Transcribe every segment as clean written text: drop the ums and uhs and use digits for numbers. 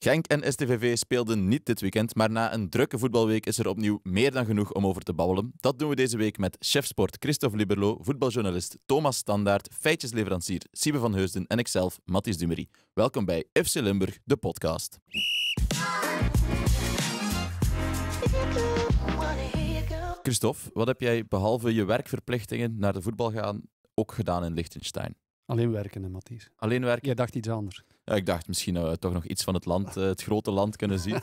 Genk en STVV speelden niet dit weekend, maar na een drukke voetbalweek is er opnieuw meer dan genoeg om over te babbelen. Dat doen we deze week met chef sport Christophe Liberlo, voetbaljournalist Thomas Standaert, feitjesleverancier Siebe van Heusden en ikzelf, Mathis Dumery. Welkom bij FC Limburg, de podcast. Christophe, wat heb jij behalve je werkverplichtingen naar de voetbal gaan ook gedaan in Liechtenstein? Alleen werken, hè, Mathis. Alleen werken? Jij dacht iets anders. Ja, ik dacht misschien toch nog iets van het land, het grote land kunnen zien.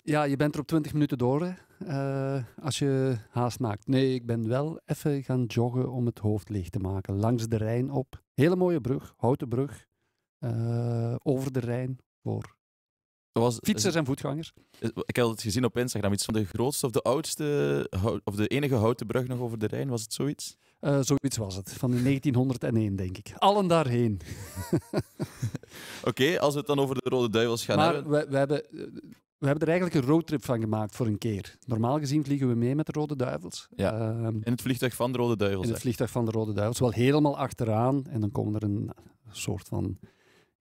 Ja, je bent er op 20 minuten door hè, als je haast maakt. Nee, ik ben wel even gaan joggen om het hoofd leeg te maken. Langs de Rijn op. Hele mooie brug, houten brug. Over de Rijn voor fietsers en voetgangers. Ik had het gezien op Instagram. Iets van de grootste of de oudste, of de enige houten brug nog over de Rijn. Was het zoiets? Zoiets was het. Van de 1901, denk ik. Allen daarheen. Oké, als we het dan over de Rode Duivels gaan hebben... Maar we hebben er eigenlijk een roadtrip van gemaakt voor een keer. Normaal gezien vliegen we mee met de Rode Duivels. Ja, in het vliegtuig van de Rode Duivels. In het vliegtuig van de Rode Duivels. Wel helemaal achteraan. En dan komen er een soort van...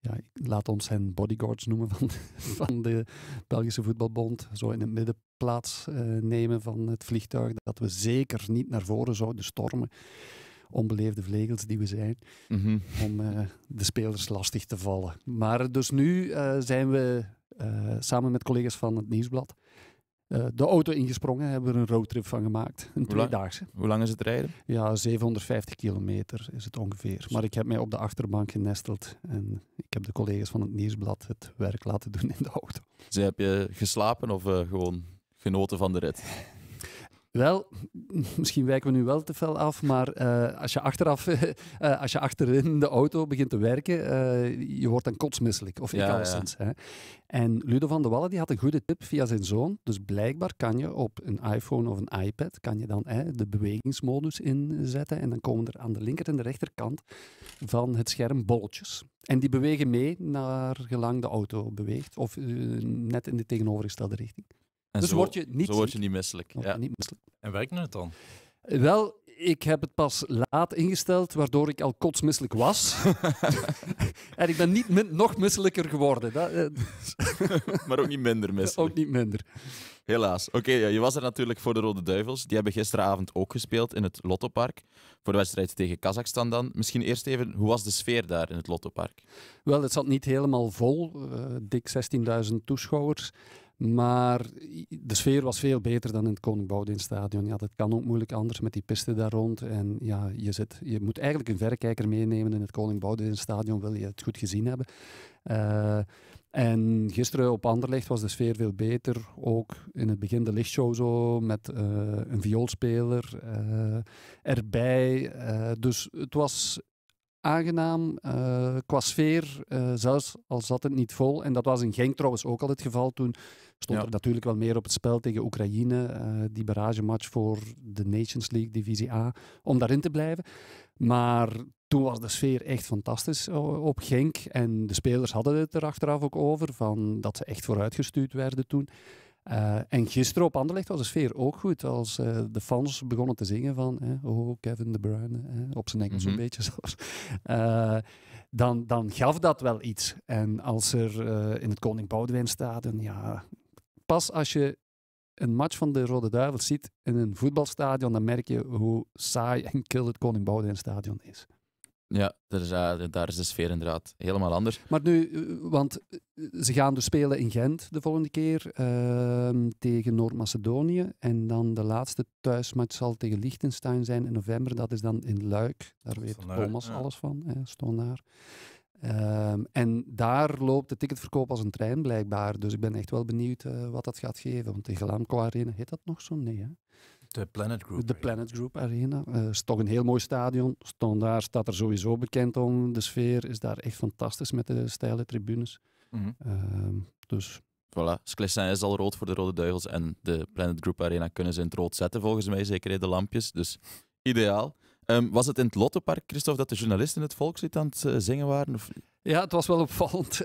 Ja, laat ons hen bodyguards noemen van de Belgische Voetbalbond. Zo in het midden plaats nemen van het vliegtuig. Dat we zeker niet naar voren zouden stormen. Onbeleefde vlegels die we zijn. Mm-hmm. Om de spelers lastig te vallen. Maar dus nu zijn we samen met collega's van het Nieuwsblad de auto ingesprongen. Hebben we er een roadtrip van gemaakt. Een tweedaagse. Hoe lang is het rijden? Ja, 750 kilometer is het ongeveer. Maar ik heb mij op de achterbank genesteld. En ik heb de collega's van het Nieuwsblad het werk laten doen in de auto. Dus heb je geslapen of gewoon genoten van de rit? Wel, misschien wijken we nu wel te fel af, maar als je achterin de auto begint te werken, je wordt dan kotsmisselijk, of ik alleszins. Ja. Hè. En Ludo van de Wallen die had een goede tip via zijn zoon. Dus blijkbaar kan je op een iPhone of een iPad kan je dan de bewegingsmodus inzetten en dan komen er aan de linker en de rechterkant van het scherm bolletjes. En die bewegen mee naar gelang de auto beweegt, of net in de tegenovergestelde richting. En dus zo word je niet misselijk. Niet misselijk. En werkt het dan? Wel, ik heb het pas laat ingesteld, waardoor ik al kotsmisselijk was. En ik ben niet nog misselijker geworden. Maar ook niet minder misselijk. Ook niet minder. Helaas. Oké, je was er natuurlijk voor de Rode Duivels. Die hebben gisteravond ook gespeeld in het Lottopark. Voor de wedstrijd tegen Kazachstan dan. Misschien eerst even, hoe was de sfeer daar in het Lottopark? Wel, het zat niet helemaal vol. Dik 16.000 toeschouwers. Maar de sfeer was veel beter dan in het Koning Boudewijn-stadion. Ja, dat kan ook moeilijk anders met die piste daar rond. En ja, je moet eigenlijk een verrekijker meenemen in het Koning Boudewijn-stadion, wil je het goed gezien hebben. En gisteren op Anderlecht was de sfeer veel beter. Ook in het begin de lichtshow zo, met een vioolspeler erbij. Dus het was aangenaam qua sfeer, zelfs al zat het niet vol. En dat was in Genk trouwens ook al het geval. Toen stond er natuurlijk wel meer op het spel tegen Oekraïne. Die barragematch voor de Nations League Divisie A, om daarin te blijven. Maar toen was de sfeer echt fantastisch op Genk. En de spelers hadden het er achteraf ook over, van dat ze echt vooruitgestuurd werden toen. En gisteren op Anderlecht was de sfeer ook goed. Als de fans begonnen te zingen van oh, Kevin De Bruyne, op zijn Engels een beetje zelfs. Dan gaf dat wel iets. En als er in het Koning Boudewijn-stadion, ja, pas als je een match van de Rode Duivels ziet in een voetbalstadion, dan merk je hoe saai en kil het Koning Boudewijn-stadion is. Ja, daar is de sfeer inderdaad helemaal anders. Maar nu, want ze gaan dus spelen in Gent de volgende keer tegen Noord-Macedonië. En dan de laatste thuismatch zal tegen Liechtenstein zijn in november. Dat is dan in Luik. Daar weet Thomas alles van, Stonaar. En daar loopt de ticketverkoop als een trein blijkbaar. Dus ik ben echt wel benieuwd wat dat gaat geven. Want de Glamco Arena, heet dat nog zo? Nee, hè? De Planet Group. De Planet Group Arena. Is toch een heel mooi stadion. Daar staat er sowieso bekend om. De sfeer is daar echt fantastisch met de steile tribunes. Mm-hmm. Dus... Voilà, Sclessin is al rood voor de Rode Duivels en de Planet Group Arena kunnen ze in het rood zetten volgens mij, zeker de lampjes. Dus ideaal. Was het in het Lottopark, Christophe, dat de journalisten het volkslied aan het zingen waren? Of... Ja, het was wel opvallend.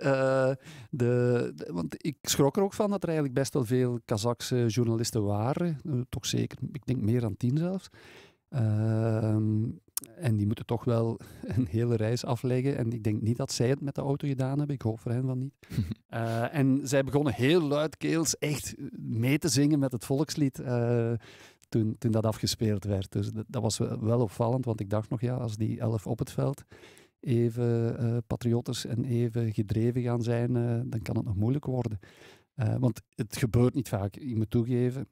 Want ik schrok er ook van dat er eigenlijk best wel veel Kazachse journalisten waren. Toch zeker, ik denk meer dan 10 zelfs. En die moeten toch wel een hele reis afleggen. En ik denk niet dat zij het met de auto gedaan hebben. Ik hoop voor hen van niet. En zij begonnen heel luidkeels echt mee te zingen met het volkslied toen dat afgespeeld werd. Dus dat was wel opvallend, want ik dacht nog, ja, als die 11 op het veld even patriotisch en even gedreven gaan zijn, dan kan het nog moeilijk worden. Want het gebeurt niet vaak. Ik moet toegeven,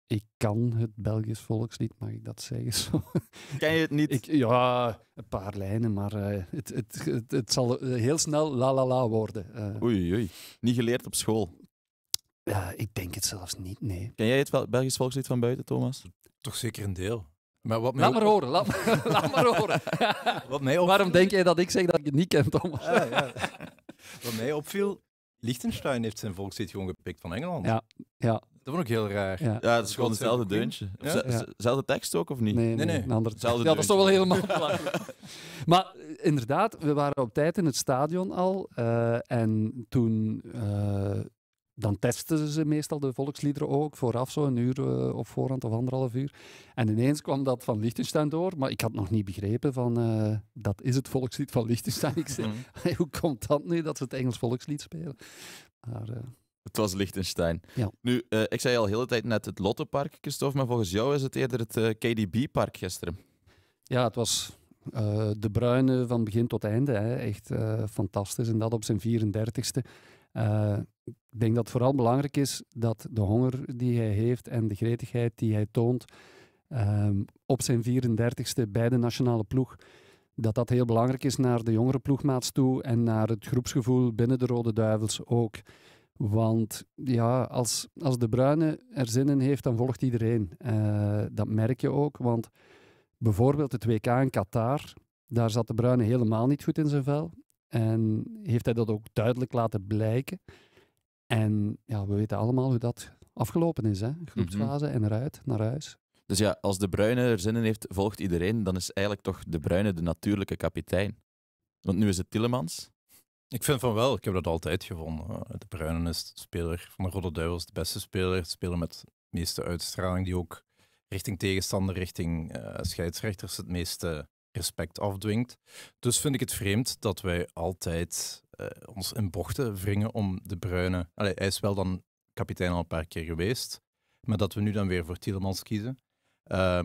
ik kan het Belgisch volkslied, mag ik dat zeggen? Zo. Ken je het niet? Ja, een paar lijnen, maar het zal heel snel la la la worden. Oei. Niet geleerd op school. Ik denk het zelfs niet, nee. Ken jij het Belgisch volkslied van buiten, Thomas? Toch zeker een deel. Maar wat mij Laat maar horen, laat maar horen. Wat mij Waarom denk jij dat ik zeg dat ik het niet ken, Thomas? Ja. Wat mij opviel, Liechtenstein heeft zijn volkslied gewoon gepikt van Engeland. Ja. Dat vond ik heel raar. Ja. Ja, het is gewoon hetzelfde deuntje. Ja. Zelfde tekst ook, of niet? Nee, Nee. een ander. Hetzelfde Ja, dat is toch wel deuntje. helemaal belachelijk. Maar inderdaad, we waren op tijd in het stadion al. En toen... dan testen ze meestal de volksliederen ook, vooraf zo een uur op voorhand of 1,5 uur. En ineens kwam dat van Liechtenstein door, maar ik had nog niet begrepen van, dat is het volkslied van Liechtenstein. Ik zei, hoe komt dat nu, dat ze het Engels volkslied spelen? Maar, Het was Liechtenstein. Ja. Nu, ik zei al de hele tijd net het Lottopark, Christophe, maar volgens jou is het eerder het KDB-park gisteren. ja, het was De Bruyne van begin tot einde. Hè. Echt fantastisch. En dat op zijn 34ste. Ik denk dat het vooral belangrijk is dat de honger die hij heeft en de gretigheid die hij toont op zijn 34ste bij de nationale ploeg, dat heel belangrijk is naar de jongere ploegmaats toe en naar het groepsgevoel binnen de Rode Duivels ook. Want ja, als De Bruyne er zin in heeft, dan volgt iedereen. Dat merk je ook, want bijvoorbeeld het WK in Qatar, daar zat De Bruyne helemaal niet goed in zijn vel. En heeft hij dat ook duidelijk laten blijken. En ja, we weten allemaal hoe dat afgelopen is. Hè? Groepsfase en eruit, naar huis. Dus ja, als De Bruyne er zin in heeft, volgt iedereen. Dan is eigenlijk toch De Bruyne de natuurlijke kapitein. Want nu is het Tielemans. Ik vind van wel, ik heb dat altijd gevonden. De Bruyne is de speler van de Rode Duivels, de beste speler. De speler met de meeste uitstraling, die ook richting tegenstander, richting scheidsrechters het meeste respect afdwingt. Dus vind ik het vreemd dat wij altijd ons in bochten wringen om De Bruyne... Hij is wel dan kapitein al een paar keer geweest, maar dat we nu dan weer voor Tielemans kiezen.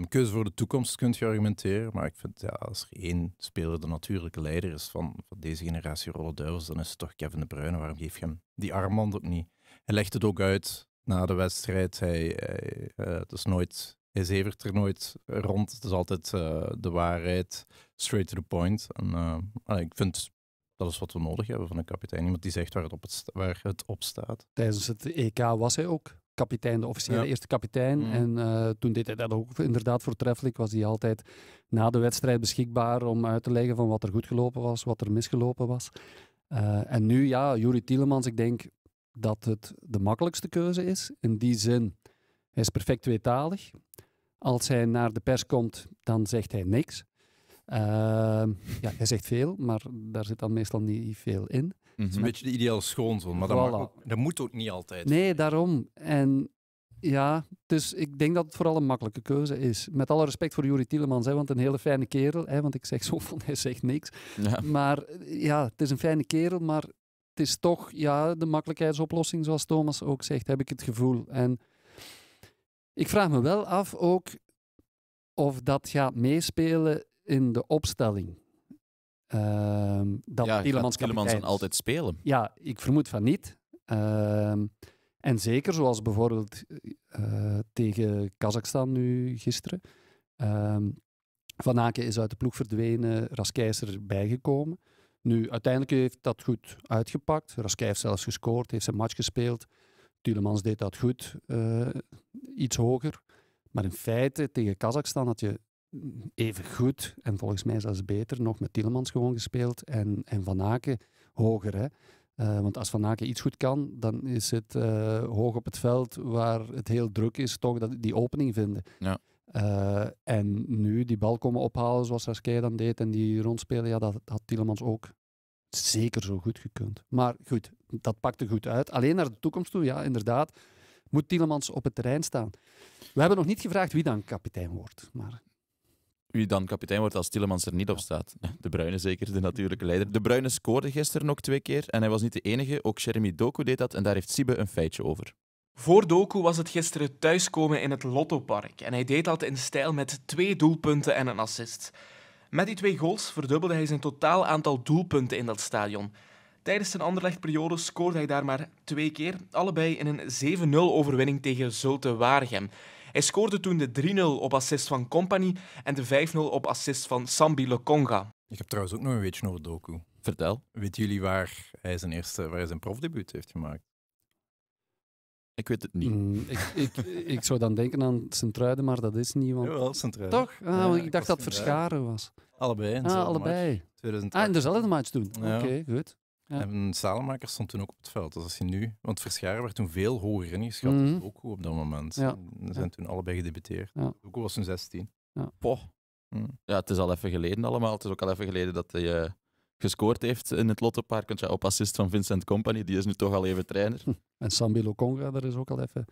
Keuze voor de toekomst kunt je argumenteren, maar ik vind, ja, als er één speler de natuurlijke leider is van deze generatie Rode Duivels, dan is het toch Kevin De Bruyne. Waarom geef je hem die armband ook niet? Hij legt het ook uit na de wedstrijd. Hij zevert er nooit rond. Het is altijd de waarheid, straight to the point. En ik vind dat is wat we nodig hebben van een kapitein. Iemand die zegt waar het op staat. Tijdens het EK was hij ook kapitein, de officiële eerste kapitein. En toen deed hij dat ook inderdaad voortreffelijk. Was hij altijd na de wedstrijd beschikbaar om uit te leggen van wat er goed gelopen was, wat er misgelopen was. En nu, ja, Youri Tielemans, ik denk dat het de makkelijkste keuze is. In die zin, hij is perfect tweetalig. Als hij naar de pers komt, dan zegt hij niks. Ja, hij zegt veel, maar daar zit dan meestal niet veel in. Het is een beetje de ideale schoonzoon, maar dat moet ook niet altijd. Nee, daarom. En ja, dus ik denk dat het vooral een makkelijke keuze is. Met alle respect voor Youri Tielemans, want een hele fijne kerel. Want ik zeg zo van, hij zegt niks. Ja. Maar ja, het is een fijne kerel, maar het is toch de makkelijkheidsoplossing, zoals Thomas ook zegt, heb ik het gevoel. En ik vraag me wel af ook of dat gaat meespelen in de opstelling. Dat Tielemans dan altijd spelen? Ja, ik vermoed van niet. En zeker zoals bijvoorbeeld tegen Kazachstan nu gisteren. Van Aken is uit de ploeg verdwenen, Raskai is erbij gekomen. Nu, uiteindelijk heeft dat goed uitgepakt. Raskai heeft zelfs gescoord, heeft zijn match gespeeld. Tielemans deed dat goed, iets hoger. Maar in feite, tegen Kazachstan had je even goed, en volgens mij zelfs beter, nog met Tielemans gewoon gespeeld en Van Aken hoger. Hè? Want als Van Aken iets goed kan, dan is het hoog op het veld waar het heel druk is, toch die opening vinden. Ja. En nu die bal komen ophalen zoals Raskai dan deed en die rondspelen, ja, dat had Tielemans ook zeker zo goed gekund. Maar goed, dat pakte goed uit. Alleen naar de toekomst toe, ja, inderdaad, moet Tielemans op het terrein staan. We hebben nog niet gevraagd wie dan kapitein wordt, maar... Wie dan kapitein wordt als Tielemans er niet op staat. De Bruyne zeker, de natuurlijke leider. De Bruyne scoorde gisteren ook 2 keer en hij was niet de enige. Ook Jeremy Doku deed dat en daar heeft Siebe een feitje over. Voor Doku was het gisteren thuiskomen in het Lottopark en hij deed dat in stijl met 2 doelpunten en een assist. Met die 2 goals verdubbelde hij zijn totaal aantal doelpunten in dat stadion. Tijdens zijn Anderlecht-periode scoorde hij daar maar 2 keer, allebei in een 7-0 overwinning tegen Zulte Waregem. Hij scoorde toen de 3-0 op assist van Kompany en de 5-0 op assist van Sambi Lokonga. Ik heb trouwens ook nog een weetje over Doku. Vertel. Weten jullie waar hij zijn profdebuut heeft gemaakt? Ik weet het niet. Ik zou dan denken aan Sint-Truiden, maar dat is niet. Want... Jawel, Sint-Truiden. Toch? Want ik dacht dat het Verscharen was. Allebei. Allebei. Match, 2008. In dezelfde match toen. Ja. Oké, goed. Ja. En Salemaker stond toen ook op het veld. Dus als je nu... Want Verscharen werd toen veel hoger ingeschat dan Doku op dat moment. Ja. En zijn toen allebei gedebuteerd. Ja. Doku was toen 16. Poh. Ja, het is al even geleden allemaal. Het is ook al even geleden dat hij gescoord heeft in het Lottopark. Want ja, op assist van Vincent Kompany. Die is nu toch al even trainer. En Sambi Lokonga, daar is ook al even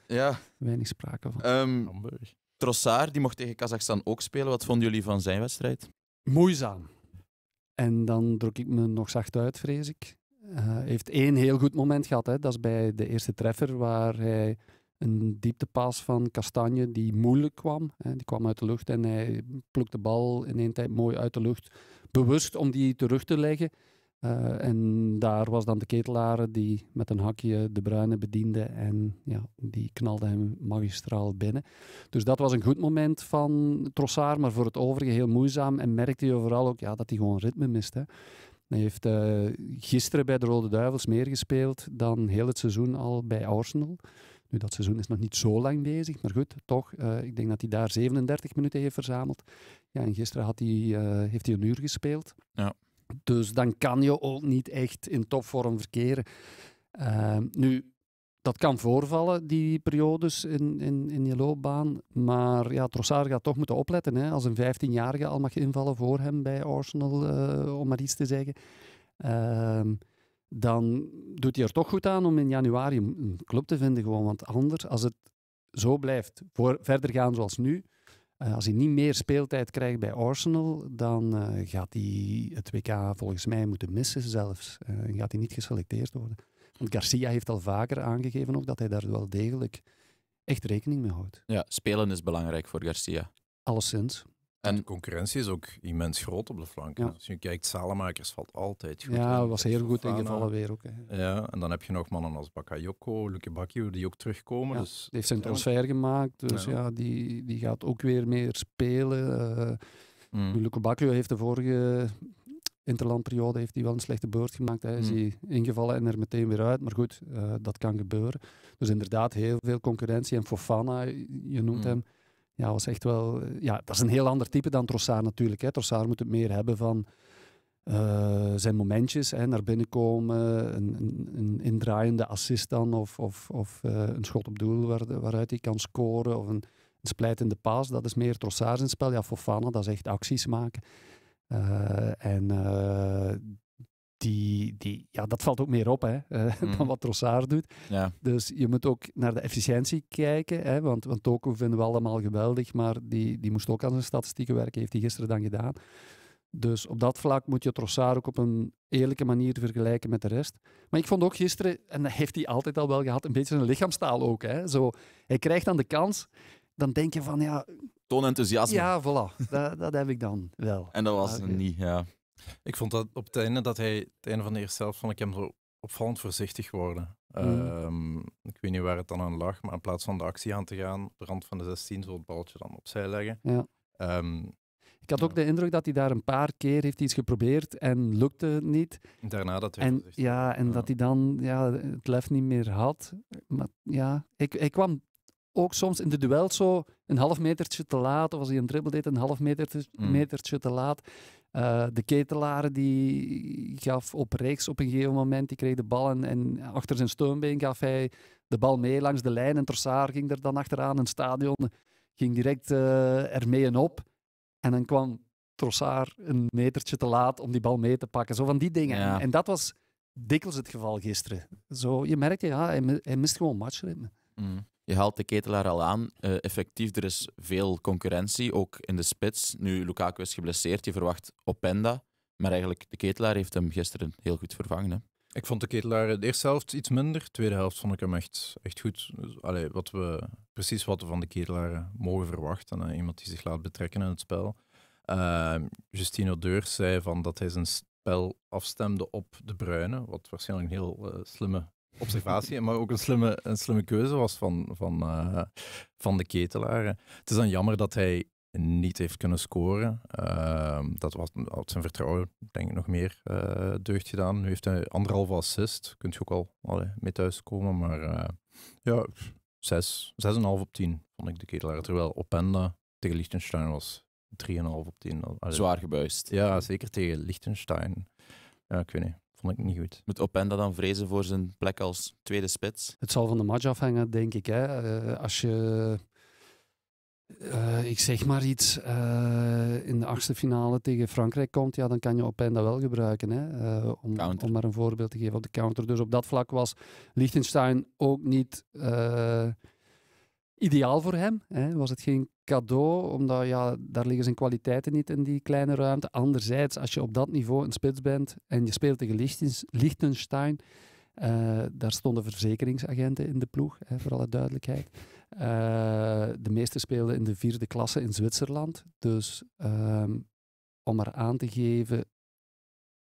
weinig sprake van. Hamburg. Trossard, die mocht tegen Kazachstan ook spelen. Wat vonden jullie van zijn wedstrijd? Moeizaam. En dan druk ik me nog zacht uit, vrees ik. Hij heeft 1 heel goed moment gehad. Hè. Dat is bij de eerste treffer, waar hij een dieptepas van Kastanje, die moeilijk kwam. Hè. Die kwam uit de lucht en hij plukte de bal in één tijd mooi uit de lucht. Bewust om die terug te leggen. En daar was dan de Ketelaar die met een hakje De Bruyne bediende en ja, die knalde hem magistraal binnen. Dus dat was een goed moment van Trossard, maar voor het overige heel moeizaam. En merkte je vooral ook dat hij gewoon ritme mist. Hè. Hij heeft gisteren bij de Rode Duivels meer gespeeld dan heel het seizoen al bij Arsenal. Nu, dat seizoen is nog niet zo lang bezig, maar goed, toch. Ik denk dat hij daar 37 minuten heeft verzameld. Ja, en gisteren heeft hij 1 uur gespeeld. Ja. Dus dan kan je ook niet echt in topvorm verkeren. Nu, dat kan voorvallen, die periodes in je loopbaan. Maar ja, Trossard gaat toch moeten opletten. Hè? Als een 15-jarige al mag invallen voor hem bij Arsenal, om maar iets te zeggen. Dan doet hij er toch goed aan om in januari een club te vinden. Gewoon. Want anders, als het zo blijft verder gaan zoals nu... als hij niet meer speeltijd krijgt bij Arsenal, dan gaat hij het WK volgens mij moeten missen zelfs. En gaat hij niet geselecteerd worden. Want Garcia heeft al vaker aangegeven ook dat hij daar wel degelijk echt rekening mee houdt. Ja, spelen is belangrijk voor Garcia. Alleszins. En de concurrentie is ook immens groot op de flank. Ja. Als je kijkt, Salemakers valt altijd goed. Ja, was heel goed Fofana. ingevallen weer ook. Hè. Ja, en dan heb je nog mannen als Bakayoko, Luke Bacchio, die ook terugkomen. Ja, Dus die heeft zijn transfer gemaakt, dus Ja. die gaat ook weer meer spelen. Luke Bacchio heeft de vorige interlandperiode heeft hij wel een slechte beurt gemaakt. Hij is hij ingevallen en er meteen weer uit. Maar goed, dat kan gebeuren. Dus inderdaad, heel veel concurrentie. En Fofana, je noemt hem, ja, was echt wel... Ja, dat is een heel ander type dan Trossard natuurlijk. Hè. Trossard moet het meer hebben van zijn momentjes. Hè, naar binnen komen, een indraaiende assist dan, of een schot op doel waaruit hij kan scoren, of een splijtende paas. Dat is meer Trossard zijn spel. Ja, Fofana, dat is echt acties maken. Dat valt ook meer op dan wat Trossard doet. Ja. Dus je moet ook naar de efficiëntie kijken. Hè, want Doku vinden we allemaal geweldig, maar die moest ook aan zijn statistieken werken. Heeft hij gisteren dan gedaan. Dus op dat vlak moet je Trossard ook op een eerlijke manier vergelijken met de rest. Maar ik vond ook gisteren, en dat heeft hij altijd al wel gehad, een beetje een lichaamstaal ook. Hè. Zo, hij krijgt dan de kans, dan denk je van ja... Toon enthousiasme. Ja, voilà. Dat heb ik dan wel. En dat was het niet, ja. Ik vond dat op het einde van de eerste helft vond ik hem zo opvallend voorzichtig worden. Ik weet niet waar het dan aan lag, maar in plaats van de actie aan te gaan, op de rand van de 16, zo het balletje dan opzij leggen. Ja. Ik had ook de indruk dat hij daar een paar keer heeft iets geprobeerd en lukte niet. Daarna dat hij dat hij dan het lef niet meer had. Maar ja, ik kwam ook soms in de duel zo een half metertje te laat, of als hij een dribbel deed, een half metertje te laat. De Ketelaar die gaf op rechts op een gegeven moment, die kreeg de bal en achter zijn steunbeen gaf hij de bal mee langs de lijn en Trossard ging er dan achteraan. Een stadion ging direct ermee en op. En dan kwam Trossard een metertje te laat om die bal mee te pakken. Zo van die dingen. Ja. En dat was dikwijls het geval gisteren. Zo, je merkte, hij mist gewoon matchritme. Je haalt de Ketelaar al aan. Effectief, er is veel concurrentie, ook in de spits. Nu, Lukaku is geblesseerd, je verwacht Openda. Maar eigenlijk, de Ketelaar heeft hem gisteren heel goed vervangen. Hè? Ik vond de Ketelaar de eerste helft iets minder. De tweede helft vond ik hem echt goed. Allee, precies wat we van de Ketelaar mogen verwachten. Iemand die zich laat betrekken in het spel. Justino Deurs zei dat hij zijn spel afstemde op De Bruyne. Wat waarschijnlijk een heel slimme observatie, maar ook een slimme keuze was van de Ketelaar. Het is dan jammer dat hij niet heeft kunnen scoren. Dat had zijn vertrouwen, denk ik, nog meer deugd gedaan. Nu heeft hij 1,5 assist. Kunt je ook al mee thuiskomen. Maar 6,5 op 10 vond ik de Ketelaar. Terwijl Openda tegen Liechtenstein was 3,5 op 10. Zwaar gebuist. Ja, zeker tegen Liechtenstein. Ja, ik weet niet. Vond ik niet goed. Moet Openda dan vrezen voor zijn plek als tweede spits? Het zal van de match afhangen, denk ik. Hè. Als je... ik zeg maar iets, in de 8e finale tegen Frankrijk komt, ja, dan kan je Openda wel gebruiken. Hè, om maar een voorbeeld te geven op de counter. Dus op dat vlak was Liechtenstein ook niet ideaal voor hem. Hè. Was het geen cadeau, omdat daar liggen zijn kwaliteiten niet in die kleine ruimte. Anderzijds, als je op dat niveau een spits bent en je speelt tegen Liechtenstein, daar stonden verzekeringsagenten in de ploeg, voor alle duidelijkheid. De meeste speelden in de 4e klasse in Zwitserland. Dus om maar aan te geven,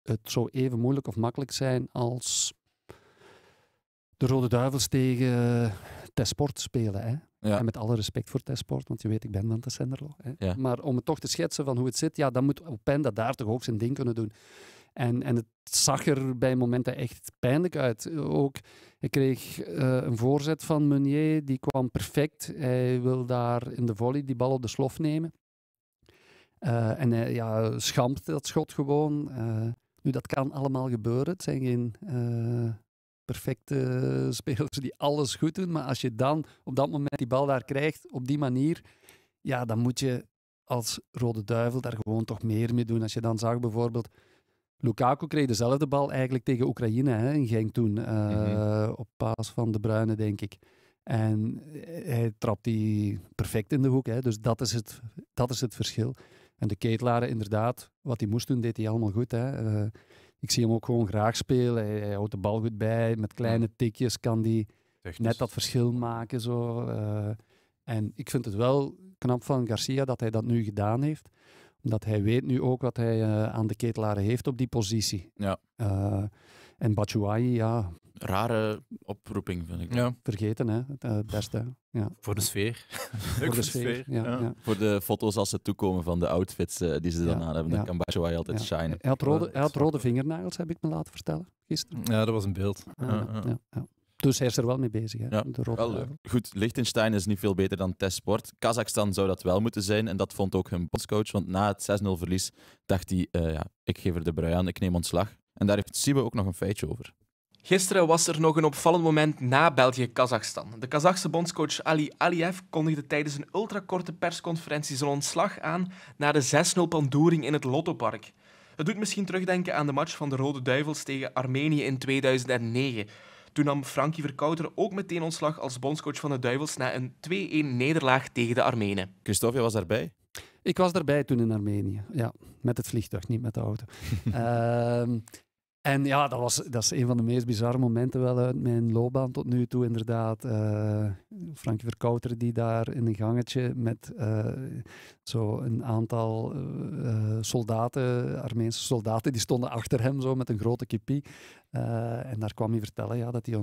het zou even moeilijk of makkelijk zijn als de Rode Duivels tegen Tesport spelen. Hè? Ja. En met alle respect voor Tesport, want je weet, ik ben van Tessenderlo. Ja. Maar om het toch te schetsen van hoe het zit, dan moet Openda daar toch ook zijn ding kunnen doen. En het zag er bij momenten echt pijnlijk uit. Ook, hij kreeg een voorzet van Meunier, die kwam perfect. Hij wil daar in de volley die bal op de slof nemen. En hij schampt dat schot gewoon. Nu, dat kan allemaal gebeuren. Het zijn geen perfecte spelers die alles goed doen. Maar als je dan op dat moment die bal daar krijgt, op die manier, dan moet je als Rode Duivel daar gewoon toch meer mee doen. Als je dan zag bijvoorbeeld, Lukaku kreeg dezelfde bal eigenlijk tegen Oekraïne in Genk toen, op paas van De Bruyne, denk ik. En hij trapt die perfect in de hoek. Hè. Dus dat is het verschil. En de Ketelaar, inderdaad, wat hij moest doen, deed hij allemaal goed. Hè. Ik zie hem ook gewoon graag spelen. Hij houdt de bal goed bij. Met kleine tikjes kan hij net dat verschil maken. Zo. En ik vind het wel knap van Garcia dat hij dat nu gedaan heeft. Omdat hij weet nu ook wat hij aan de Ketelaar heeft op die positie. Ja. En Batshuayi, Rare oproeping, vind ik. Ja. vergeten, hè? Het beste. Ja. Voor de sfeer. Voor de sfeer. Ja. Voor de foto's als ze toekomen van de outfits die ze dan aan hebben, dan kan Batshuayi altijd shinen. Hij had rode vingernagels, heb ik me laten vertellen, gisteren. Ja, dat was een beeld. Ja. Dus hij is er wel mee bezig. Hè? Ja, de rode goed, Liechtenstein is niet veel beter dan Tesport. Kazachstan zou dat wel moeten zijn en dat vond ook hun bondscoach. Want na het 6-0 verlies dacht hij, ik geef er de brui aan, ik neem ontslag. En daar heeft Sibe ook nog een feitje over. Gisteren was er nog een opvallend moment na België-Kazachstan. De Kazachse bondscoach Ali Aliyev kondigde tijdens een ultrakorte persconferentie zijn ontslag aan na de 6-0 pandoering in het Lottopark. Het doet misschien terugdenken aan de match van de Rode Duivels tegen Armenië in 2009. Toen nam Frankie Verkouter ook meteen ontslag als bondscoach van de Duivels na een 2-1 nederlaag tegen de Armenen. Christophe, was daarbij? Ik was daarbij toen in Armenië. Ja, met het vliegtuig, niet met de auto. En ja, dat is een van de meest bizarre momenten wel uit mijn loopbaan tot nu toe, inderdaad. Frankie Verkouter die daar in een gangetje met zo een aantal soldaten, Armeense soldaten, die stonden achter hem zo met een grote kippie. En daar kwam hij vertellen dat hij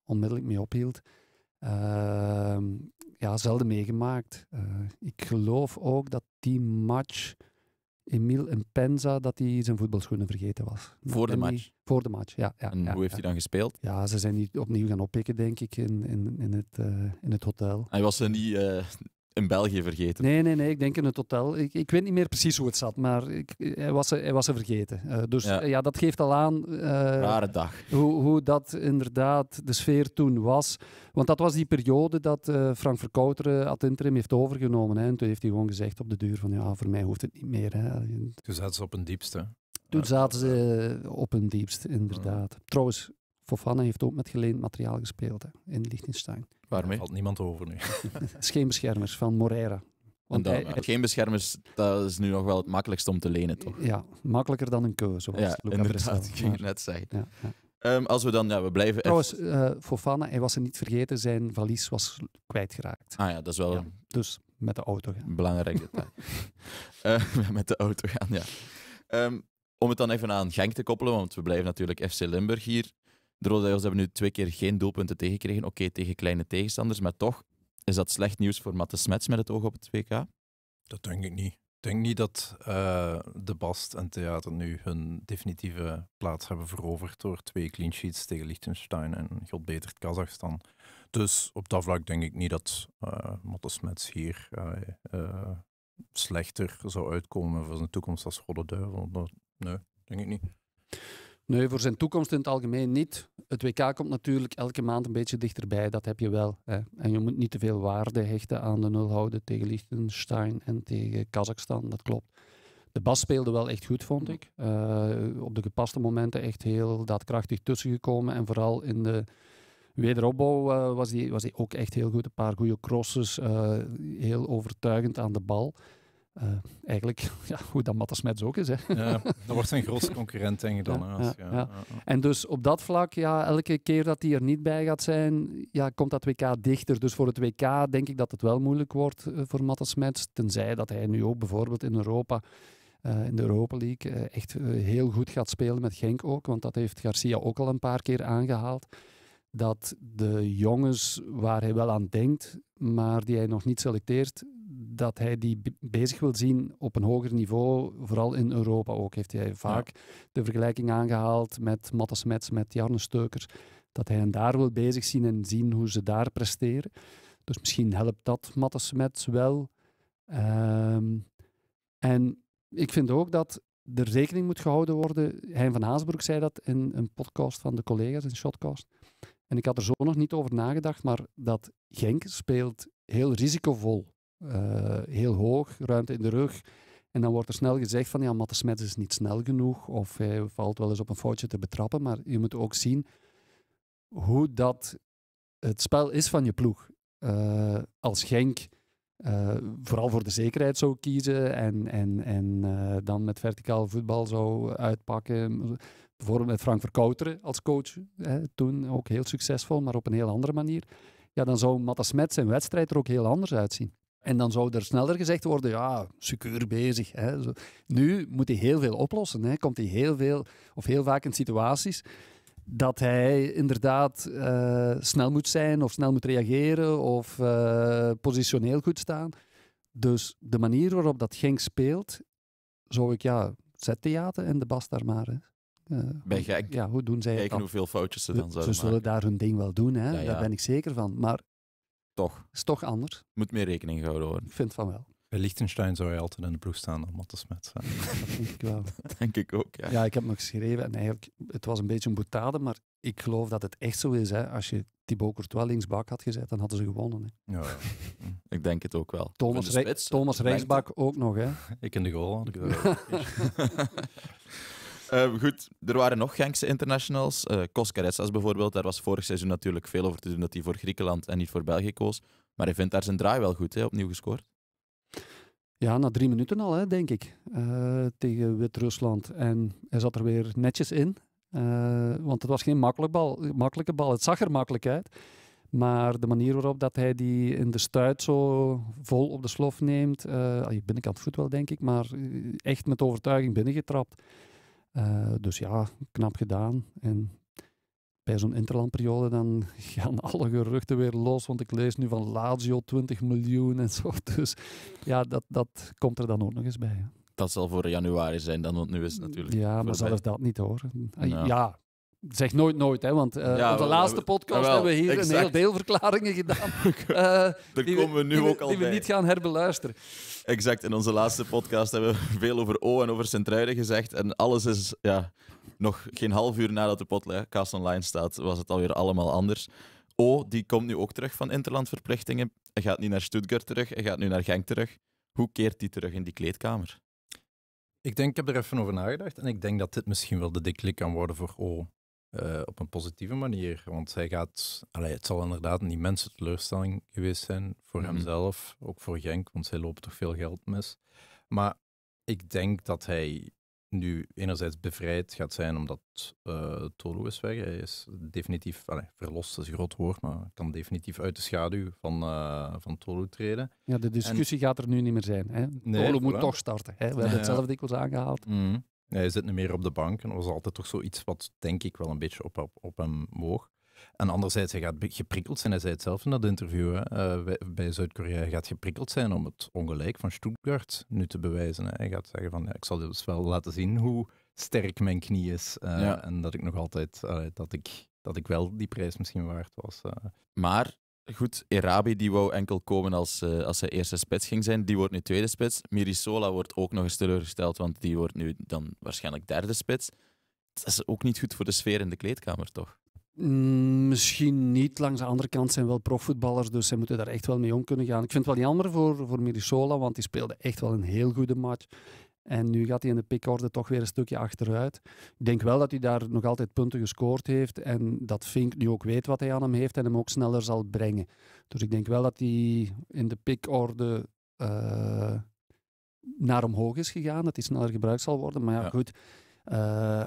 onmiddellijk mee ophield. Zelden meegemaakt. Ik geloof ook dat die match, Emile Mpenza, dat hij zijn voetbalschoenen vergeten was. Voor de match? Voor de match, ja. En hoe heeft hij dan gespeeld? Ja, ze zijn niet opnieuw gaan oppikken, denk ik, in het hotel. Hij was ze niet in België vergeten? Nee, ik denk in het hotel. Ik weet niet meer precies hoe het zat, maar hij was ze vergeten. Dus dat geeft al aan rare dag. Hoe dat inderdaad de sfeer toen was. Want dat was die periode dat Frank Verkouter ad interim heeft overgenomen. Hè. En toen heeft hij gewoon gezegd op de duur van voor mij hoeft het niet meer. Hè. Toen zaten ze op hun diepste. Toen zaten ze op hun diepst, inderdaad. Trouwens, Fofana heeft ook met geleend materiaal gespeeld in Liechtenstein. Waarmee? Er valt niemand over nu. Scheenbeschermers van Moreira. Want Geen beschermers, dat is nu nog wel het makkelijkste om te lenen, toch? Ja, makkelijker dan een keuze. Zoals Ja, Luca inderdaad, Bressel. ik ging het net zeggen. Ja. Als we dan, we blijven... Trouwens, Fofana, hij was er niet vergeten, zijn valies was kwijtgeraakt. Ah ja, dat is wel Ja, dus met de auto gaan. een belangrijk detail. Met de auto gaan, ja. Om het dan even aan Genk te koppelen, want we blijven natuurlijk FC Limburg hier. De Rode Duivels hebben nu 2 keer geen doelpunten tegengekregen. Oké, tegen kleine tegenstanders, maar toch is dat slecht nieuws voor Matte Smets met het oog op het WK. Dat denk ik niet. Ik denk niet dat De Bast en Theater nu hun definitieve plaats hebben veroverd door 2 clean sheets tegen Liechtenstein en God beter Kazachstan. Dus op dat vlak denk ik niet dat Matte Smets hier slechter zou uitkomen voor zijn toekomst als Rode Duivel. Nee, denk ik niet. Nee, voor zijn toekomst in het algemeen niet. Het WK komt natuurlijk elke maand een beetje dichterbij, dat heb je wel. Hè. En je moet niet te veel waarde hechten aan de 0 houden tegen Liechtenstein en tegen Kazachstan, dat klopt. De Bas speelde wel echt goed, vond ik. Op de gepaste momenten echt heel daadkrachtig tussengekomen. En vooral in de wederopbouw was hij ook echt heel goed. Een paar goede crosses, heel overtuigend aan de bal. Eigenlijk, ja, hoe dat Matte Smets ook is. Hè. Ja, dat wordt zijn grootste concurrent, denk ik dan. Ja. En dus op dat vlak, ja, elke keer dat hij er niet bij gaat zijn, ja, komt dat WK dichter. Dus voor het WK denk ik dat het wel moeilijk wordt voor Matte Smets. Tenzij dat hij nu ook bijvoorbeeld in Europa, in de Europa League, echt heel goed gaat spelen met Genk ook. Want dat heeft Garcia ook al een paar keer aangehaald. Dat de jongens waar hij wel aan denkt, maar die hij nog niet selecteert, dat hij die bezig wil zien op een hoger niveau, vooral in Europa ook. Heeft hij vaak de vergelijking aangehaald met Matte Smets, met Jarne Steukers, dat hij hen daar wil bezig zien en zien hoe ze daar presteren. Dus misschien helpt dat Matte Smets wel. En ik vind ook dat er rekening moet gehouden worden. Hein van Haasbroek zei dat in een podcast van de collega's, in Shotcast. En ik had er zo nog niet over nagedacht, maar dat Genk speelt heel risicovol. Heel hoog, ruimte in de rug. En dan wordt er snel gezegd van, ja, Matte Smets is niet snel genoeg of hij valt wel eens op een foutje te betrappen. Maar je moet ook zien hoe dat het spel is van je ploeg. Als Genk vooral voor de zekerheid zou kiezen en dan met verticaal voetbal zou uitpakken. Bijvoorbeeld met Frank Verkouteren als coach. Toen ook heel succesvol, maar op een heel andere manier. Ja, dan zou Matte Smets zijn wedstrijd er ook heel anders uitzien. En dan zou er sneller gezegd worden, ja, secuur bezig. Hè. Zo. Nu moet hij heel veel oplossen. Hè. Komt hij heel vaak in situaties dat hij inderdaad snel moet zijn of snel moet reageren of positioneel goed staan. Dus de manier waarop dat Genk speelt, zou ik, zet Theater en De Bast daar maar. Hè. Bij Genk, ja, hoe doen zij het kijken dan? hoeveel foutjes ze dan zouden Ze zullen daar hun ding wel doen, hè. Ja. Daar ben ik zeker van. Maar toch, is toch anders. moet meer rekening gehouden worden. Ik vind van wel. Bij Liechtenstein zou hij altijd in de ploeg staan dan Matte Smets. Dat denk ik wel. Denk ik ook, ja. Ja, ik heb nog geschreven en eigenlijk, het was een beetje een boutade, maar ik geloof dat het echt zo is. Hè. Als je Thibaut Courtois linksbak had gezet, dan hadden ze gewonnen. Hè. Ja. Ik denk het ook wel. Thomas, Voor de spits, Thomas lengte. rechtsbak ook nog. Hè. Ik in de goal had ik dat. Goed, er waren nog Genkse internationals. Koskaresas bijvoorbeeld, daar was vorig seizoen natuurlijk veel over te doen dat hij voor Griekenland en niet voor België koos. Maar hij vindt daar zijn draai wel goed, hè, opnieuw gescoord. Ja, na 3 minuten al, hè, denk ik, tegen Wit-Rusland. En hij zat er weer netjes in, want het was geen makkelijke bal. Het zag er makkelijk uit. Maar de manier waarop dat hij die in de stuit zo vol op de slof neemt, binnenkant voet wel, denk ik, maar echt met overtuiging binnengetrapt. Dus ja, knap gedaan. En bij zo'n interlandperiode dan gaan alle geruchten weer los, want ik lees nu van Lazio 20 miljoen en zo. Dus ja, dat komt er dan ook nog eens bij. Hè. Dat zal voor januari zijn dan, want nu is het natuurlijk Ja, maar voorbij. zelfs dat niet hoor. Ja. Ja, zeg nooit, hè, want onze laatste podcast wel, hebben we hier exact. een heel deel verklaringen gedaan. Daar komen we nu ook al die we bij. niet gaan herbeluisteren. Exact, in onze laatste podcast hebben we veel over O en over Sint-Truiden gezegd. En alles is, nog geen half uur nadat de podcast online staat, was het alweer allemaal anders. O, die komt nu ook terug van interlandverplichtingen. Hij gaat niet naar Stuttgart terug, hij gaat nu naar Genk terug. Hoe keert hij terug in die kleedkamer? Ik heb er even over nagedacht en ik denk dat dit misschien wel de klik kan worden voor O. op een positieve manier. Want hij gaat... het zal inderdaad een immense teleurstelling geweest zijn voor hemzelf, ook voor Genk, want zij lopen toch veel geld mis. Maar ik denk dat hij nu enerzijds bevrijd gaat zijn omdat Tolu is weg. Hij is definitief, verlost is een groot woord, maar kan definitief uit de schaduw van Tolu treden. Ja, de discussie gaat er nu niet meer zijn. Hè? Nee, Tolu moet voilà. toch starten. Hè? We hebben het zelf dikwijls aangehaald. Hij zit niet meer op de bank en dat was altijd toch zoiets wat denk ik wel een beetje op hem woog. En anderzijds, hij gaat geprikkeld zijn. Hij zei het zelf in dat interview bij Zuid-Korea. Hij gaat geprikkeld zijn om het ongelijk van Stuttgart nu te bewijzen. Hij gaat zeggen van, ik zal dus wel laten zien hoe sterk mijn knie is. En dat ik nog altijd, dat ik wel die prijs misschien waard was. Maar goed, Erabi die wou enkel komen als hij eerste spits ging zijn. Die wordt nu tweede spits. Mirisola wordt ook nog eens teleurgesteld, want die wordt nu dan waarschijnlijk derde spits. Dat is ook niet goed voor de sfeer in de kleedkamer, toch? Misschien niet. Langs de andere kant zijn wel profvoetballers, dus zij moeten daar echt wel mee om kunnen gaan. Ik vind het wel jammer voor Mirisola, want die speelde echt wel een heel goede match. En nu gaat hij in de pickorde toch weer een stukje achteruit. Ik denk wel dat hij daar nog altijd punten gescoord heeft en dat Fink nu ook weet wat hij aan hem heeft en hem ook sneller zal brengen. Dus ik denk wel dat hij in de pickorde naar omhoog is gegaan, dat hij sneller gebruikt zal worden. Maar ja, goed...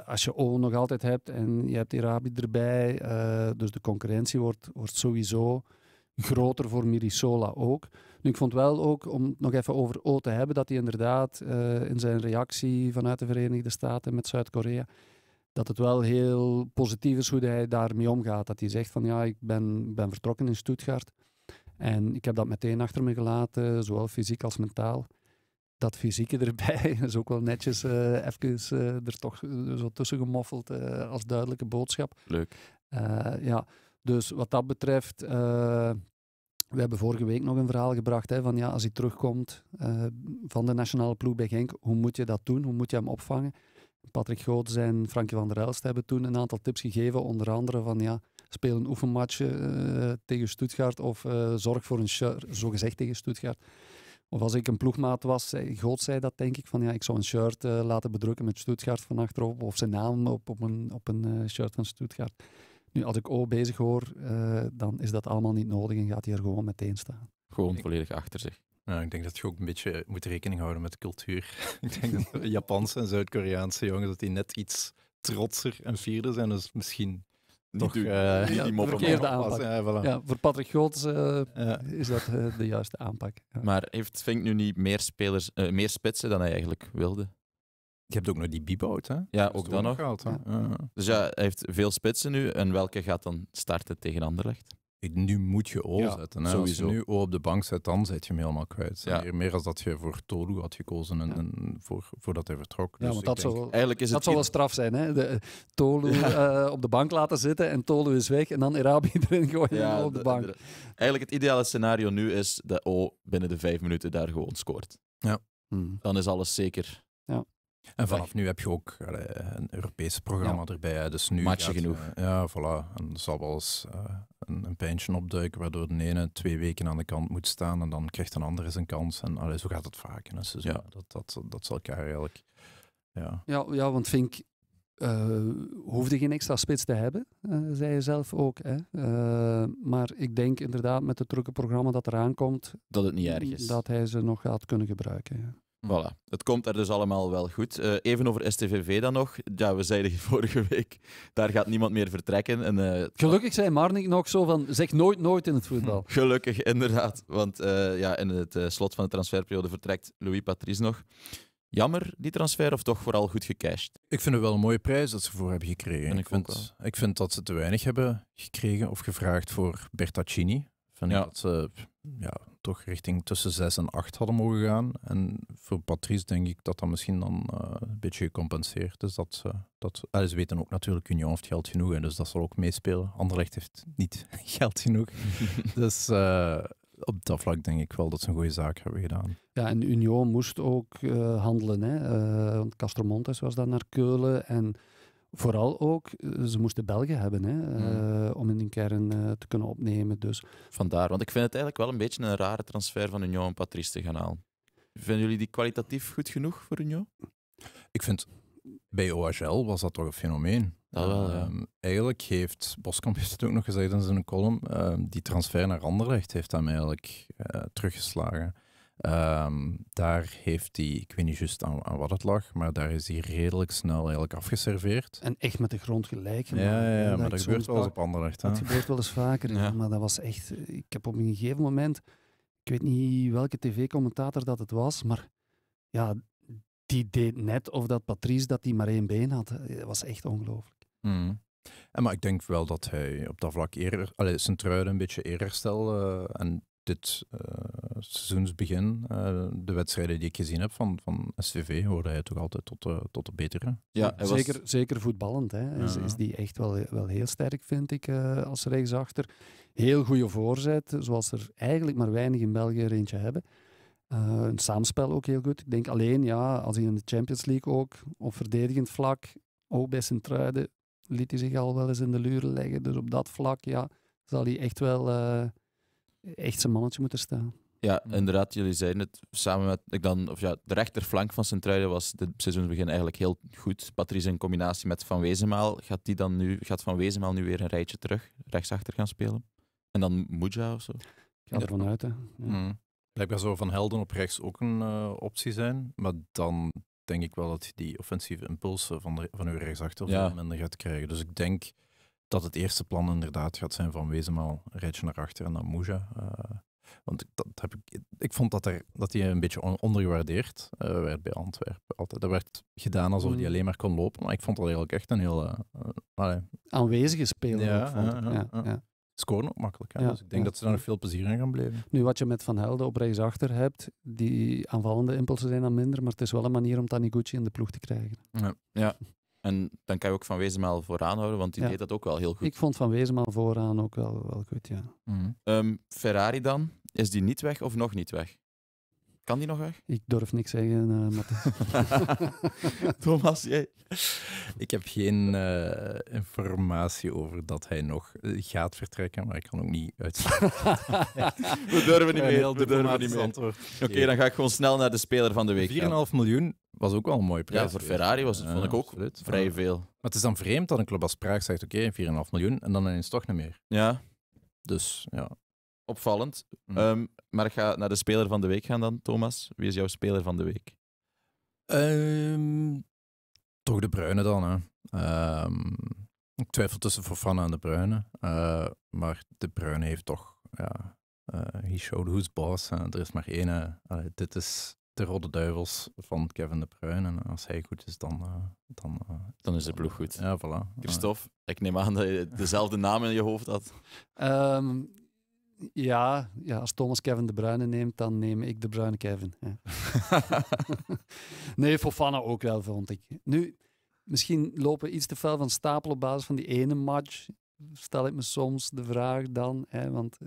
als je O nog altijd hebt en je hebt Erabi erbij, dus de concurrentie wordt sowieso groter voor Mirisola ook. Nu, ik vond wel ook, om het nog even over O te hebben, dat hij inderdaad in zijn reactie vanuit de Verenigde Staten met Zuid-Korea, dat het wel heel positief is hoe hij daarmee omgaat. Dat hij zegt van ja, ik ben vertrokken in Stuttgart en ik heb dat meteen achter me gelaten, zowel fysiek als mentaal. Dat fysieke erbij is ook wel netjes even er toch zo tussen gemoffeld als duidelijke boodschap. Leuk. Ja, dus wat dat betreft, we hebben vorige week nog een verhaal gebracht van ja, als hij terugkomt van de nationale ploeg bij Genk, hoe moet je dat doen? Hoe moet je hem opvangen? Patrick Goots en Frankie van der Elst hebben toen een aantal tips gegeven, onder andere van ja, speel een oefenmatje tegen Stuttgart of zorg voor een shirt, zogezegd tegen Stuttgart. Of als ik een ploegmaat was, Goots zei dat denk ik, van ja, ik zou een shirt laten bedrukken met Stuttgart van achterop, of zijn naam op een shirt van Stuttgart. Nu, als ik O bezig hoor, dan is dat allemaal niet nodig en gaat hij er gewoon meteen staan. Gewoon volledig achter zich. Ja, ik denk dat je ook een beetje moet rekening houden met de cultuur. Ik denk dat de Japanse en Zuid-Koreaanse jongens dat die net iets trotser en fierder zijn, dus misschien... Niet die verkeerde aanpak. Ja, voilà. Ja, voor Patrick Goots is dat de juiste aanpak. Ja. Maar heeft Fink nu niet meer spitsen dan hij eigenlijk wilde? Je hebt ook nog die Biebout, hè? Ja, ook dan nog. Gehaald, Ja. Dus ja, hij heeft veel spitsen nu. En welke gaat dan starten tegen Anderlecht? Nu moet je O zetten. Hè? Als je sowieso. nu O op de bank zet, dan zet je hem helemaal kwijt. Ja. Meer als dat je voor Tolu had gekozen voordat hij vertrok. Ja, Dus want ik dat denk- zou, Eigenlijk is dat het zou wel straf zijn. Hè? Tolu op de bank laten zitten en Tolu is weg en dan Erabi erin gooien en op de bank. Eigenlijk het ideale scenario nu is dat O binnen de 5 minuten daar gewoon scoort. Dan is alles zeker. En vanaf nu heb je ook een Europese programma erbij. Hè. Dus nu Matchen genoeg. Ja, voilà. En er zal wel eens een pijntje opduiken, waardoor de ene 2 weken aan de kant moet staan en dan krijgt een ander eens een kans. En zo gaat het vaak in een seizoen. Ja. Dat zal elkaar eigenlijk... Ja. Ja, want Fink hoefde geen extra spits te hebben, zei je zelf ook. Hè? Maar ik denk inderdaad met het drukke programma dat eraan komt, Dat het niet erg is. dat hij ze nog gaat kunnen gebruiken. Ja. Voilà. Het komt er dus allemaal wel goed. Even over STVV dan nog. Ja, we zeiden vorige week, daar gaat niemand meer vertrekken. En, Gelukkig zei Marnik nog zo van, zeg nooit in het voetbal. Gelukkig, inderdaad. Want in het slot van de transferperiode vertrekt Louis Patrice nog. Jammer, die transfer, of toch vooral goed gecashed? Ik vind het wel een mooie prijs dat ze voor hebben gekregen. En Ik vind dat ze te weinig hebben gekregen of gevraagd voor Bertaccini. Vind ik dat ze toch richting tussen 6 en 8 hadden mogen gaan. En voor Patrice denk ik dat misschien dan een beetje gecompenseerd is. Ze weten ook natuurlijk, Union heeft geld genoeg en dus dat zal ook meespelen. Anderlecht heeft niet geld genoeg. Dus op dat vlak denk ik wel dat ze een goede zaak hebben gedaan. Ja, en Union moest ook handelen. Hè? Want Castromontes was dan naar Keulen. En vooral ook, ze moesten Belgen hebben hè? Om in de kern te kunnen opnemen. Dus. Vandaar, want ik vind het eigenlijk wel een beetje een rare transfer van Union om Patrice te gaan halen. Vinden jullie die kwalitatief goed genoeg voor Union? Ik vind, bij OHL was dat toch een fenomeen. Dat wel, ja. Eigenlijk heeft Boskamp heeft het ook nog gezegd in zijn column, die transfer naar Anderlecht heeft hem eigenlijk teruggeslagen. Daar heeft hij, ik weet niet juist aan wat het lag, maar daar is hij redelijk snel eigenlijk afgeserveerd. En echt met de grond gelijk gemaakt. Ja, maar dat gebeurt wel eens op Anderlecht. Dat gebeurt wel eens vaker, Ja. maar dat was echt... Ik heb op een gegeven moment... Ik weet niet welke tv-commentator dat het was, maar ja, die deed net of dat Patrice dat die maar één been had. Dat was echt ongelooflijk. Maar ik denk wel dat hij op dat vlak zijn truiden een beetje eerherstel en dit seizoensbegin, de wedstrijden die ik gezien heb van SVV, hoorde hij toch altijd tot de betere. Ja, hij was... Zeker voetballend. Hè. Ja. Is die echt wel heel sterk, vind ik, als rechtsachter. Heel goede voorzet, zoals er eigenlijk maar weinig in België er eentje hebben. Een samenspel ook heel goed. Ik denk alleen, ja, als hij in de Champions League ook op verdedigend vlak, ook bij Sint-Truiden, liet hij zich al wel eens in de luren leggen. Dus op dat vlak, ja, zal hij echt wel echt zijn mannetje moeten staan. Ja, inderdaad, jullie zeiden het samen met de rechterflank van Sint-Truiden was dit seizoensbegin eigenlijk heel goed. Patrice in combinatie met Van Wezenmaal. Gaat Van Wezenmaal nu weer een rijtje terug, rechtsachter gaan spelen? En dan Muja of zo? Ik ga ervan uit, hè. Ja. Blijkbaar zou Van Helden op rechts ook een optie zijn, maar dan denk ik wel dat je die offensieve impulsen van uw rechtsachter veel minder gaat krijgen. Dus ik denk dat het eerste plan inderdaad gaat zijn van Wezenmaal een rijtje naar achter en dan Muja. Want ik vond dat hij een beetje ondergewaardeerd werd bij Antwerpen. Altijd. Dat werd gedaan alsof hij alleen maar kon lopen, maar ik vond dat eigenlijk echt een heel... aanwezige speler. Ja, ook, vond ik. Ja. Scoren ook makkelijk. Hè? Ja, Dus ik denk dat ze daar nog veel plezier in gaan beleven. Nu, wat je met Van Helden op rechtsachter hebt, die aanvallende impulsen zijn dan minder, maar het is wel een manier om Taniguchi in de ploeg te krijgen. Ja. En dan kan je ook Van Wezenmaal vooraan houden, want die deed dat ook wel heel goed. Ik vond Van Wezenmaal vooraan ook wel goed, ja. Ferrari dan, is die niet weg of nog niet weg? Kan die nog weg? Ik durf niks zeggen, Matthias. Thomas, jij? Ik heb geen informatie over dat hij nog gaat vertrekken, maar ik kan ook niet uitspreken. We durven niet meer. Oké, dan ga ik gewoon snel naar de speler van de week. 4,5 miljoen was ook wel een mooie prijs. Ja, voor Ferrari vond ik ook absoluut vrij veel. Maar het is dan vreemd dat een club als Praag zegt, oké, 4,5 miljoen en dan ineens toch niet meer. Ja. Dus, ja. Opvallend. Maar ik ga naar de speler van de week gaan dan, Thomas. Wie is jouw speler van de week? Toch De Bruyne dan. Hè. Ik twijfel tussen Fofana en De Bruyne. Maar De Bruyne heeft toch... he showed who's boss. Er is maar één. Dit is de Rode Duivels van Kevin De Bruyne. En als hij goed is, dan is de ploeg goed. Ja, voilà. Christophe, ik neem aan dat je dezelfde naam in je hoofd had. Ja, als Thomas Kevin De Bruyne neemt, dan neem ik De Bruyne Kevin. Ja. Nee, Fofana ook wel, vond ik. Nu, misschien lopen we iets te fel van stapel op basis van die ene match. Stel ik me soms de vraag dan. Want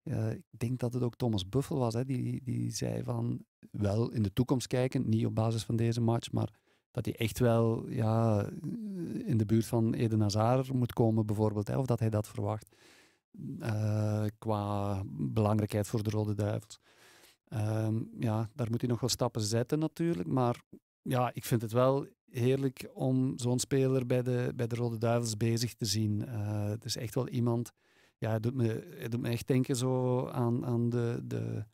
ik denk dat het ook Thomas Buffel was. Die zei van, wel in de toekomst kijken, niet op basis van deze match, maar dat hij echt wel in de buurt van Eden Hazard moet komen bijvoorbeeld. Of dat hij dat verwacht. Qua belangrijkheid voor de Rode Duivels. Daar moet hij nog wel stappen zetten natuurlijk, maar ja, ik vind het wel heerlijk om zo'n speler bij de Rode Duivels bezig te zien. Het is echt wel iemand, het doet me echt denken zo aan de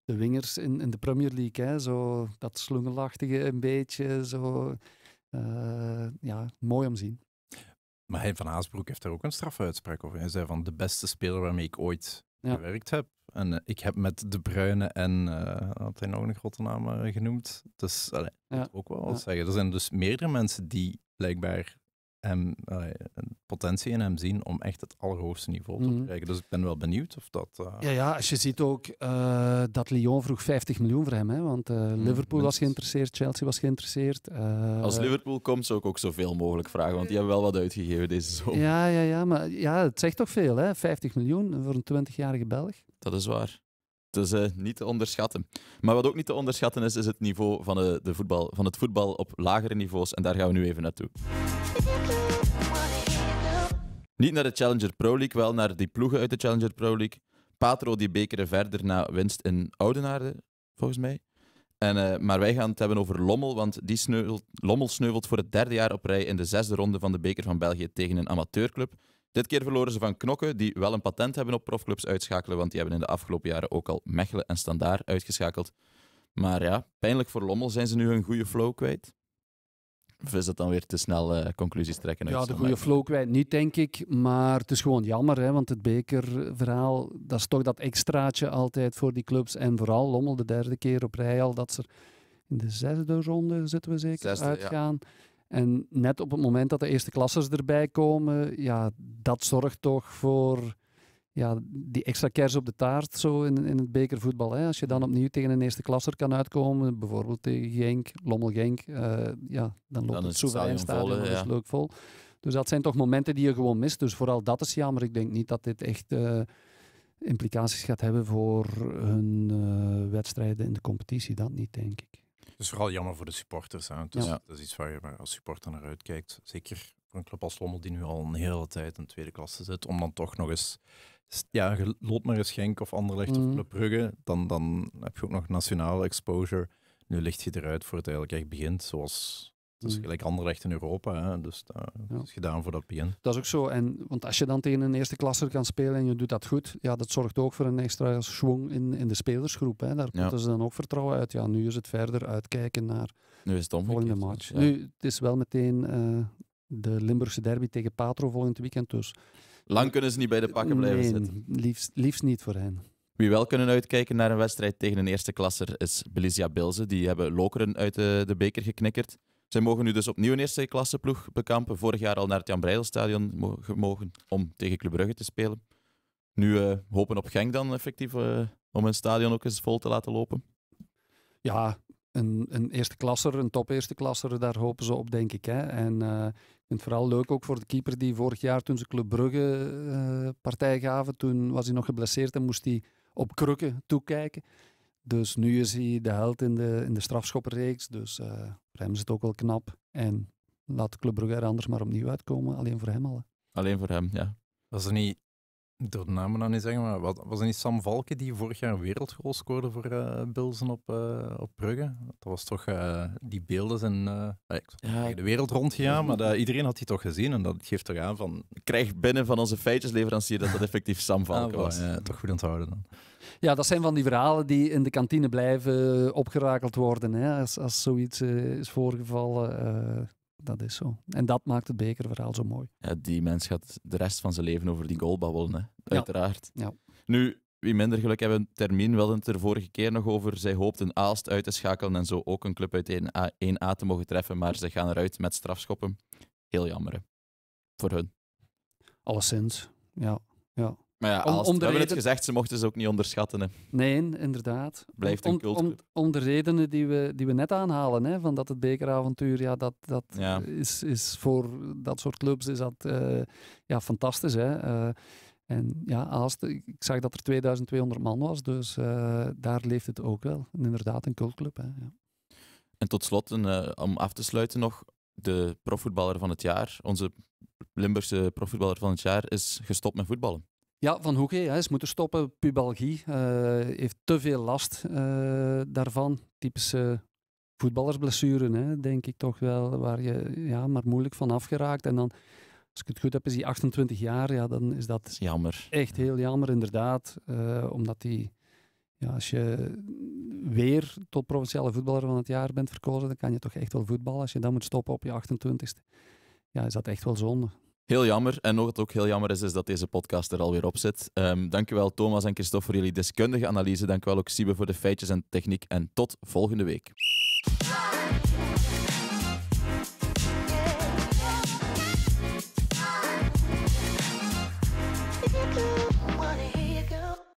wingers in de Premier League, hè? Zo dat slungelachtige een beetje, zo mooi om te zien. Maar Hein van Haasbroek heeft daar ook een strafuitspraak over. Hij zei van de beste speler waarmee ik ooit gewerkt heb. En ik heb met De Bruyne en had hij nog een grote naam genoemd. Dus dat ook wel zeggen. Er zijn dus meerdere mensen die blijkbaar hem, potentie in hem zien om echt het allerhoogste niveau te krijgen. Dus ik ben wel benieuwd of dat... als je ziet ook dat Lyon vroeg 50 miljoen voor hem. Hè? Want Liverpool was geïnteresseerd, Chelsea was geïnteresseerd. Als Liverpool komt, zou ik ook zoveel mogelijk vragen. Want die hebben wel wat uitgegeven deze zomer. Maar het zegt toch veel, hè? 50 miljoen voor een 20-jarige Belg. Dat is waar. Het is niet te onderschatten. Maar wat ook niet te onderschatten is het niveau van het voetbal op lagere niveaus. En daar gaan we nu even naartoe. Niet naar de Challenger Pro League, wel naar die ploegen uit de Challenger Pro League. Patro die bekeren verder na winst in Oudenaarde, volgens mij. Maar wij gaan het hebben over Lommel, want Lommel sneuvelt voor het 3e jaar op rij in de 6e ronde van de Beker van België tegen een amateurclub. Dit keer verloren ze van Knokke, die wel een patent hebben op profclubs uitschakelen, want die hebben in de afgelopen jaren ook al Mechelen en Standaard uitgeschakeld. Maar ja, pijnlijk voor Lommel. Zijn ze nu hun goede flow kwijt? Of is dat dan weer te snel conclusies trekken? Ja, de goede flow kwijt niet, denk ik. Maar het is gewoon jammer, hè, want het bekerverhaal, dat is toch dat extraatje altijd voor die clubs. En vooral Lommel, de 3e keer op rij al, dat ze er in de 6e ronde, zitten we zeker, 6e, uitgaan. Ja. En net op het moment dat de eerste klassers erbij komen, ja, dat zorgt toch voor die extra kers op de taart zo in het bekervoetbal. Hè. Als je dan opnieuw tegen een eerste klasser kan uitkomen, bijvoorbeeld tegen Genk, Lommel-Genk, dan loopt het soeverein stadion, dat is leuk vol. Dus dat zijn toch momenten die je gewoon mist. Dus vooral dat is jammer. Ik denk niet dat dit echt implicaties gaat hebben voor hun wedstrijden in de competitie. Dat niet, denk ik. Het is vooral jammer voor de supporters. Hè. Dus dat is iets waar je als supporter naar uitkijkt. Zeker voor een club als Lommel die nu al een hele tijd in 2e klasse zit, om dan toch nog eens... Ja, je loopt naar een Genk of Anderlecht of Club Brugge, dan heb je ook nog nationale exposure. Nu ligt je eruit voor het eigenlijk echt begint, zoals... Het is gelijk Anderlecht in Europa, hè. Dus dat is gedaan voor dat begin. Dat is ook zo. Want als je dan tegen een eerste klasser kan spelen en je doet dat goed, ja, dat zorgt ook voor een extra schwung in de spelersgroep. Hè. Daar putten ze dan ook vertrouwen uit. Ja, nu is het verder uitkijken naar de volgende match. Ja. Nu, het is wel meteen de Limburgse derby tegen Patro volgend weekend. Dus lang kunnen ze niet bij de pakken blijven zitten. Liefst niet voor hen. Wie wel kunnen uitkijken naar een wedstrijd tegen een eerste klasser is Belizia Bilze. Die hebben Lokeren uit de beker geknikkerd. Zij mogen nu dus opnieuw een eerste klasse ploeg bekampen. Vorig jaar al naar het Jan Breidel-stadion gemogen om tegen Club Brugge te spelen. Nu hopen op Genk dan effectief om hun stadion ook eens vol te laten lopen. Ja, een eerste klasser, een top eerste klasser, daar hopen ze op, denk ik. Hè. En ik vind het vooral leuk ook voor de keeper die vorig jaar, toen ze Club Brugge partij gaven, toen was hij nog geblesseerd en moest hij op krukken toekijken. Dus nu is hij de held in de strafschoppenreeks. Dus voor hem is het ook wel knap. En laat Club Brugge er anders maar opnieuw uitkomen. Alleen voor hem al. Hè. Alleen voor hem, ja. Was er niet, door de namen dan niet zeggen, maar was er niet Sam Valken die vorig jaar een wereldgoal scoorde voor Bilzen op Brugge? Dat was toch, die beelden zijn de wereld rondgegaan, maar iedereen had die toch gezien. En dat geeft toch aan van... Ik krijg binnen van onze feitjesleverancier dat effectief Sam Valken was. Toch goed onthouden dan. Ja, dat zijn van die verhalen die in de kantine blijven opgerakeld worden. Hè. Als zoiets is voorgevallen, dat is zo. En dat maakt het bekerverhaal zo mooi. Ja, die mens gaat de rest van zijn leven over die goal babbelen, hè. Uiteraard. Ja. Nu, wie minder geluk hebben, termien, we hadden het er vorige keer nog over. Zij hoopten Aalst uit te schakelen en zo ook een club uit 1A te mogen treffen, maar ze gaan eruit met strafschoppen. Heel jammer, hè. Voor hun. Alleszins, ja. Maar ja, we hebben het gezegd, ze mochten ze ook niet onderschatten. Hè. Nee, inderdaad. Blijft een cultclub. Om de redenen die we net aanhalen, hè, van dat het bekeravontuur, is voor dat soort clubs is dat fantastisch. Hè. En ja, Aalst, ik zag dat er 2200 man was, dus daar leeft het ook wel. En inderdaad, een cultclub. Hè, ja. En tot slot, om af te sluiten nog, de profvoetballer van het jaar, onze Limburgse profvoetballer van het jaar, is gestopt met voetballen. Ja, Van Hoege is moeten stoppen. Pubalgie heeft te veel last daarvan. Typische voetballersblessuren, hè, denk ik toch wel, waar je maar moeilijk van afgeraakt. En dan, als ik het goed heb, is hij 28 jaar. Ja, dan is dat jammer. Echt heel jammer, inderdaad. Omdat hij, als je weer tot provinciale voetballer van het jaar bent verkozen, dan kan je toch echt wel voetballen. Als je dan moet stoppen op je 28ste, is dat echt wel zonde. Heel jammer. En wat ook heel jammer is dat deze podcast er alweer op zit. Dankjewel Thomas en Christophe voor jullie deskundige analyse. Dankjewel ook Siebe voor de feitjes en techniek. En tot volgende week.